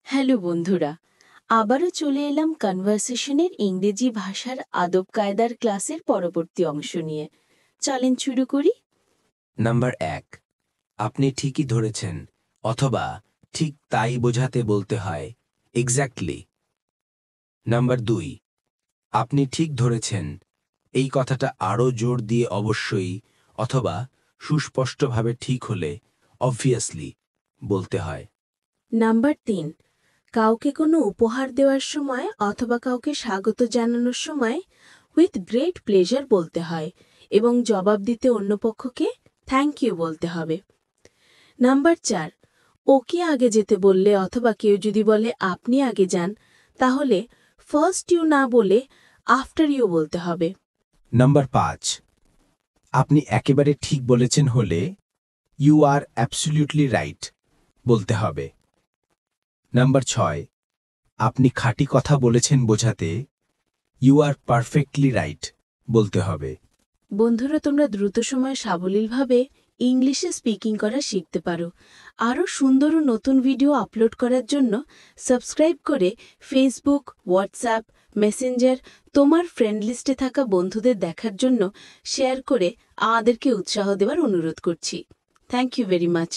Hello বন্ধুরা, আবারও চলে এলাম কনভারসেশনের ইংরেজি ভাষার আদব কায়দার ক্লাসের পরবর্তী অংশ নিয়ে। চলেন শুরু করি। নাম্বার ১, আপনি ঠিকই ধরেছেন অথবা ঠিক তাই বোঝাতে বলতে হয় এক্স্যাক্টলি। নাম্বার ২, আপনি ঠিক ধরেছেন এই কথাটা আরও জোর দিয়ে অবশ্যই অথবা সুস্পষ্টভাবে ঠিক হলে অবভিয়াসলি বলতে হয়। নাম্বার ৩, কাউকে কোনো উপহার দেওয়ার সময় অথবা কাউকে স্বাগত জানানোর সময় উইথ গ্রেট প্লেজার বলতে হয় এবং জবাব দিতে অন্য পক্ষকে থ্যাংক ইউ বলতে হবে। নাম্বার ৪, ওকে আগে যেতে বললে অথবা কেউ যদি বলে আপনি আগে যান, তাহলে ফার্স্ট ইউ না বলে আফটার ইউ বলতে হবে। নাম্বার ৫, আপনি একেবারে ঠিক বলেছেন হলে ইউ আর অ্যাবসলিউটলি রাইট বলতে হবে। নাম্বার ৬, আপনি খাঁটি কথা বলেছেন বোঝাতে ইউ আর পারফেক্টলি রাইট বলতে হবে। বন্ধুরা, তোমরা দ্রুত সময়ে সাবলীলভাবে ইংলিশে স্পিকিং করা শিখতে পারো। আরও সুন্দর ও নতুন ভিডিও আপলোড করার জন্য সাবস্ক্রাইব করে ফেসবুক, হোয়াটসঅ্যাপ, মেসেঞ্জার তোমার ফ্রেন্ড লিস্টে থাকা বন্ধুদের দেখার জন্য শেয়ার করে আমাদেরকে উৎসাহ দেওয়ার অনুরোধ করছি। Thank you very much.